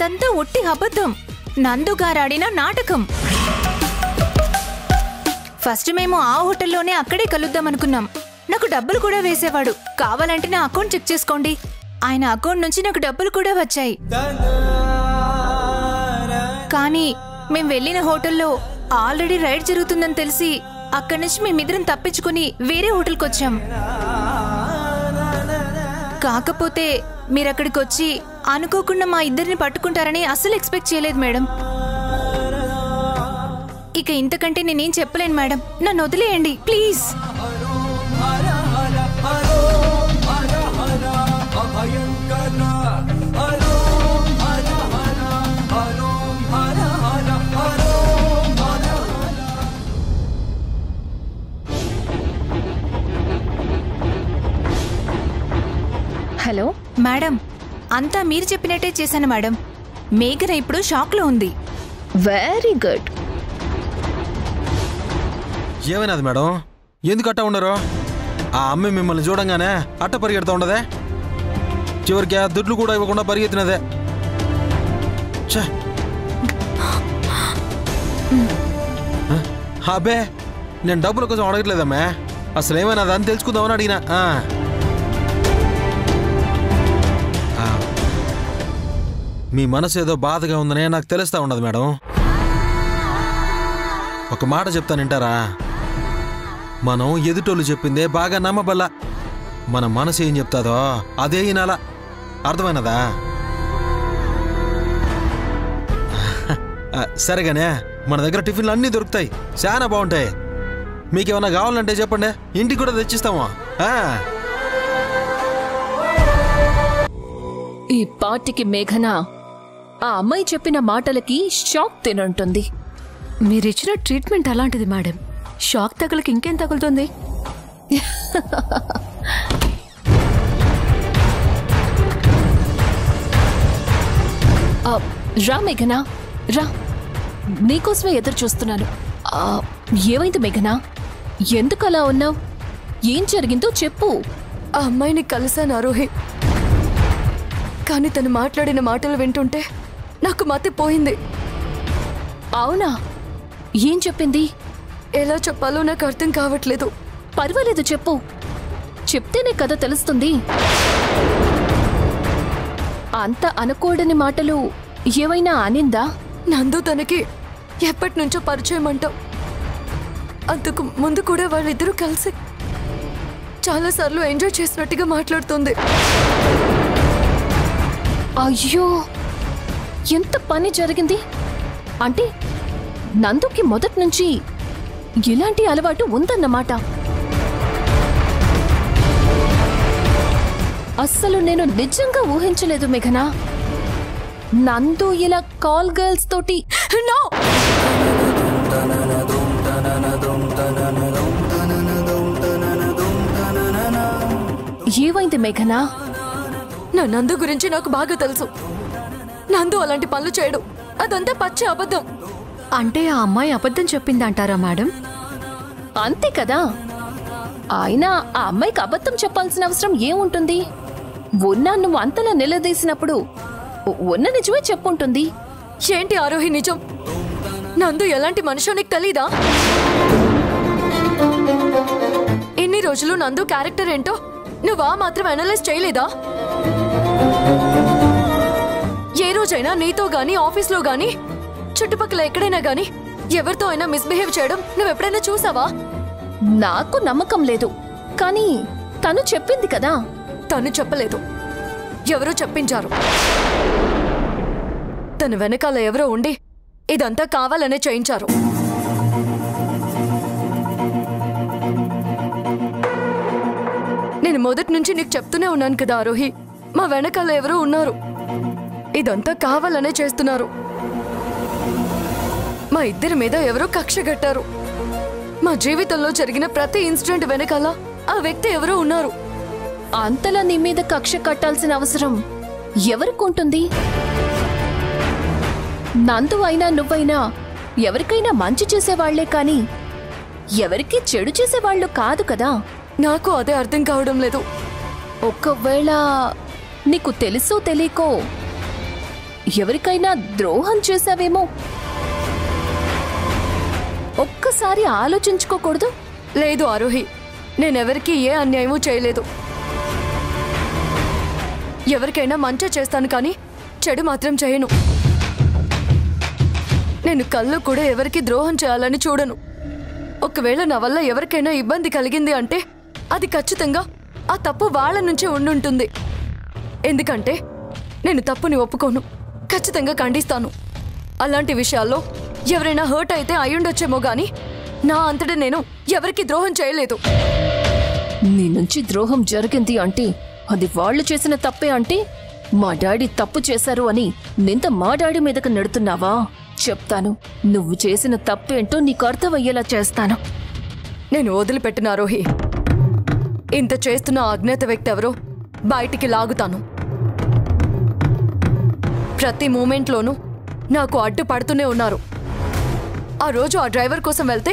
అదంతా ఒట్టి అబద్ధం, నందు గారాడిన నాటకం. ఫస్ట్ మేము ఆ హోటల్లోనే అక్కడే కలుద్దాం అనుకున్నాం. నాకు డబ్బులు కూడా వేసేవాడు. కావాలంటే నా అకౌంట్ చెక్ చేసుకోండి. ఆయన అకౌంట్ నుంచి నాకు డబ్బులు కూడా వచ్చాయి. కానీ మేం వెళ్ళిన హోటల్లో ఆల్రెడీ రైడ్ జరుగుతుందని తెలిసి అక్కడి నుంచి మేమిద్దరం తప్పించుకుని వేరే హోటల్కి వచ్చాం. కాకపోతే మీరక్కడికి వచ్చి అనుకోకుండా మా ఇద్దరిని పట్టుకుంటారని అస్సలు ఎక్స్పెక్ట్ చేయలేదు మేడం. ఇక ఇంతకంటే నేనేం చెప్పలేను మేడం. నన్ను వదిలేయండి ప్లీజ్. హలో మేడం, అంతా మీరు చెప్పినట్టే చేశాను మేడం. మేఘన ఇప్పుడు షాక్లో ఉంది. Very good. ఏమైనాది మేడం? ఎందుకు అట్ట ఉండరు? ఆ అమ్మాయి మిమ్మల్ని చూడంగానే అట్ట పరిగెడతా ఉండదే, చివరికి ఆ దుడ్లు కూడా ఇవ్వకుండా పరిగెత్తినదే. అబ్బే, నేను డబ్బుల కోసం అడగట్లేదమ్మే. అసలు ఏమైనా దాన్ని తెలుసుకుందామని అడిగినా. మీ మనసు ఏదో బాధగా ఉందనే నాకు తెలుస్తా ఉండదు మేడం. ఒక మాట చెప్తాను వింటారా? మనం ఎదుటోళ్ళు చెప్పిందే బాగా నమ్మబల్లా. మన మనసు ఏం చెప్తాదో అదే వినాలా. అర్థమైనదా? సరేగానే, మన దగ్గర టిఫిన్లు అన్నీ దొరుకుతాయి, చాలా బాగుంటాయి. మీకేమన్నా కావాలంటే చెప్పండి, ఇంటికి కూడా తెచ్చిస్తాము. ఈ పార్టీకి మేఘన ఆ అమ్మాయి చెప్పిన మాటలకి షాక్ తినుంటుంది. మీరిచ్చిన ట్రీట్మెంట్ అలాంటిది మేడం. షాక్ తగలకి ఇంకేం తగులుతుంది? రా మేఘన రా, నీకోసమే ఎదురు చూస్తున్నాను. ఏమైంది మేఘన? ఎందుకు అలా ఉన్నావు? ఏం జరిగిందో చెప్పు. ఆ అమ్మాయిని కలిసాను ఆరోహి, కానీ తను మాట్లాడిన మాటలు వింటుంటే నాకు మతి పోయింది. అవునా? ఏం చెప్పింది? ఎలా చెప్పాలో నాకు అర్థం కావట్లేదు. పర్వాలేదు చెప్పు, చెప్తేనే కదా తెలుస్తుంది. అంత అనకూడని మాటలు ఏవైనా అనిందా? నందు తనకి ఎప్పటి నుంచో పరిచయం అంటాం. అంతకు ముందు కూడా వాళ్ళిద్దరూ కలిసి చాలాసార్లు ఎంజాయ్ చేసినట్టుగా మాట్లాడుతుంది. అయ్యో, ఎంత పని జరిగింది! అంటే నందుకి మొదటి నుంచి ఇలాంటి అలవాటు ఉందన్నమాట. అస్సలు నేను నిజంగా ఊహించలేదు మేఘనా. నందు ఇలా కాల్ గర్ల్స్ తోటి. నో! ఏమైంది మేఘనా? నా నందు గురించి నాకు బాగా తెలుసు. నందు అలాంటి పనులు చేయడు. అదంతా పచ్చి అబద్ధం. అంటే ఆ అమ్మాయి అబద్ధం చెప్పిందంటారా మేడం? అంతే కదా. అయినా ఆ అమ్మాయికి అబద్ధం చెప్పాల్సిన అవసరం ఏముంటుంది? ఉన్నా నువ్వు అంతలా నిలదీసినప్పుడు ఉన్న నిజమే చెప్పుంటుంది. ఏంటి ఆరోహి నిజం? నందు ఎలాంటి మనిషో నీకు తెలీదా? ఇన్ని రోజులు నందు క్యారెక్టర్ ఏంటో నువ్వా మాత్రం అనలైజ్ చేయలేదా? ఏ రోజైనా నీతో గానీ ఆఫీస్లో గానీ చుట్టుపక్కల ఎక్కడైనా గానీ ఎవరితో అయినా మిస్బిహేవ్ చేయడం నువ్వెప్పుడైనా చూసావా? నాకు నమ్మకం లేదు, కానీ తను చెప్పింది కదా. తను చెప్పలేదు, ఎవరో చెప్పించారు. తన వెనకాల ఎవరో ఉండి ఇదంతా కావాలనే చేయించారు. నేను మొదటి నుంచి నీకు చెప్తూనే ఉన్నాను కదా ఆరోహి, మా వెనకాల ఎవరో ఉన్నారు, ఇదంతా కావాలనే చేస్తున్నారు. మా ఇద్దరి మీద ఎవరో కక్ష కట్టారు. మా జీవితంలో జరిగిన ప్రతి ఇన్సిడెంట్ వెనకాల ఆ వ్యక్తి ఎవరో ఉన్నారు. అంతలా నీ మీద కక్ష కట్టాల్సిన అవసరం ఎవరికుంటుంది? నందు అయినా నువ్వైనా ఎవరికైనా మంచి చేసేవాళ్లే కాని ఎవరికి చెడు చేసేవాళ్లు కాదు కదా. నాకు అదే అర్థం కావడం లేదు. ఒకవేళ నీకు తెలుసో తెలియకో ఎవరికైనా ద్రోహం చేశావేమో. ఒక్కసారి ఆలోచించుకోకూడదు? లేదు ఆరోహి, నేనెవరికీ ఏ అన్యాయమూ చేయలేదు. ఎవరికైనా మంచి చేస్తాను కానీ చెడు మాత్రం చేయను. నేను కళ్ళు కూడా ఎవరికి ద్రోహం చేయాలని చూడను. ఒకవేళ నా వల్ల ఎవరికైనా ఇబ్బంది కలిగింది అంటే అది ఖచ్చితంగా ఆ తప్పు వాళ్ళ నుంచే ఉండుంటుంది. ఎందుకంటే నేను తప్పుని ఒప్పుకోను, ఖచ్చితంగా ఖండిస్తాను. అలాంటి విషయాల్లో ఎవరైనా హర్ట్ అయితే అయ్యుండొచ్చేమో గాని నా అంతటా నేను ఎవరికి ద్రోహం చేయలేదు. నీ నుంచి ద్రోహం జరిగింది అంటే అది వాళ్ళు చేసిన తప్పే అంటే మా డాడీ తప్పు చేశారు అని నింద మా డాడీ మీదకు నెడుతున్నావా? చెప్తాను, నువ్వు చేసిన తప్పేంటో నీకు అర్థమయ్యేలా చేస్తాను. నేను వదిలిపెట్టిన ఆరోహి. ఇంత చేస్తున్న అజ్ఞాత వ్యక్తి ఎవరో బయటికి లాగుతాను. ప్రతి మూమెంట్లోనూ నాకు అడ్డుపడుతూనే ఉన్నారు. ఆ రోజు ఆ డ్రైవర్ కోసం వెళ్తే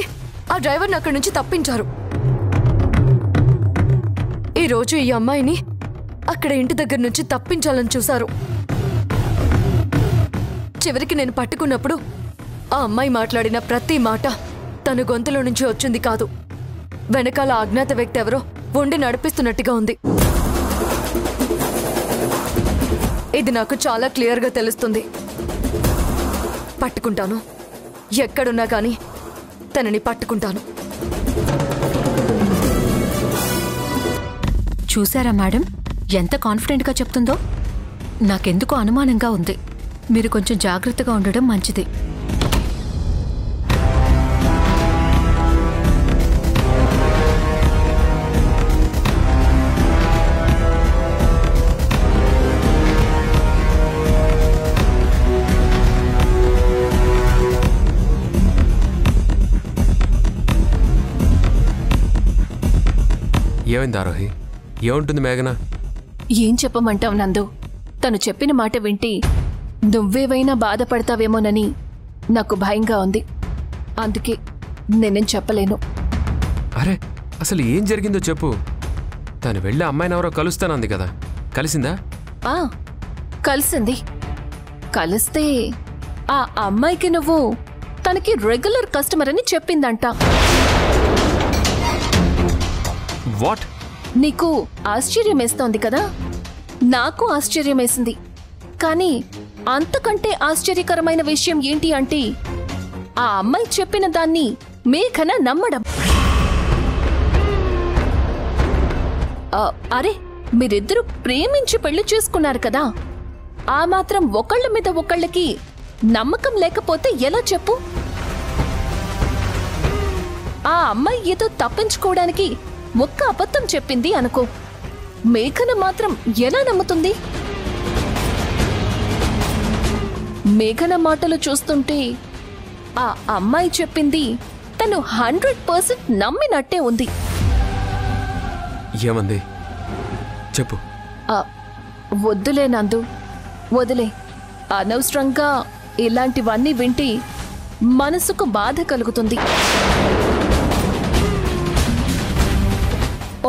ఆ డ్రైవర్ని అక్కడి నుంచి తప్పించారు. ఈరోజు ఈ అమ్మాయిని అక్కడ ఇంటి దగ్గర నుంచి తప్పించాలని చూశారు. చివరికి నేను పట్టుకున్నప్పుడు ఆ అమ్మాయి మాట్లాడిన ప్రతి మాట తన గొంతులో నుంచి వచ్చింది కాదు, వెనకాల అజ్ఞాత వ్యక్తి ఎవరో వండి నడిపిస్తున్నట్టుగా ఉంది. ఇది నాకు చాలా క్లియర్గా తెలుస్తుంది. పట్టుకుంటాను, ఎక్కడున్నా కానీ తనని పట్టుకుంటాను. చూసారా మేడం, ఎంత కాన్ఫిడెంట్గా చెప్తుందో? నాకెందుకో అనుమానంగా ఉంది. మీరు కొంచెం జాగ్రత్తగా ఉండడం మంచిది. ఏమైంది ఆరోహి? ఏముంటుంది మేఘన? ఏం చెప్పమంటావు నందు? తను చెప్పిన మాట వింటే నువ్వేవైనా బాధపడతావేమోనని నాకు భయంగా ఉంది. అందుకే నేనేం చెప్పలేను. అరే, అసలు ఏం జరిగిందో చెప్పు. తను వెళ్ళి అమ్మాయినెవరో కలుస్తానంది కదా, కలిసిందా? కలిసింది. కలిస్తే ఆ అమ్మాయికి నువ్వు తనకి రెగ్యులర్ కస్టమర్ అని చెప్పిందంట. వాట్? నీకు ఆశ్చర్యమేస్తోంది కదా? నాకు ఆశ్చర్యమేసింది. కానీ అంతకంటే ఆశ్చర్యకరమైన విషయం ఏంటి అంటే ఆ అమ్మాయి చెప్పిన దాన్ని మేఘన నమ్మడం. అరే, మీరిద్దరూ ప్రేమించి పెళ్లి చేసుకున్నారు కదా, ఆ మాత్రం ఒకళ్ళ మీద ఒకళ్ళకి నమ్మకం లేకపోతే ఎలా చెప్పు? ఆ అమ్మాయి ఏదో తప్పించుకోవడానికి ఒక్క అబద్ధం చెప్పింది అనుకో, మేఘన మాత్రం ఎలా నమ్ముతుంది? మేఘన మాటలు చూస్తుంటే ఆ అమ్మాయి చెప్పింది తను 100% నమ్మినట్టే ఉంది. ఏమంది చెప్పు. వద్దులే నందు, వదిలే. అనవసరంగా ఇలాంటివన్నీ వింటే మనసుకు బాధ కలుగుతుంది.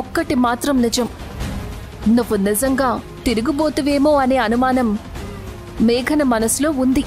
ఒక్కటి మాత్రం నిజం, నువ్వు నిజంగా తిరుగుబోతువేమో అనే అనుమానం మేఘన మనసులో ఉంది.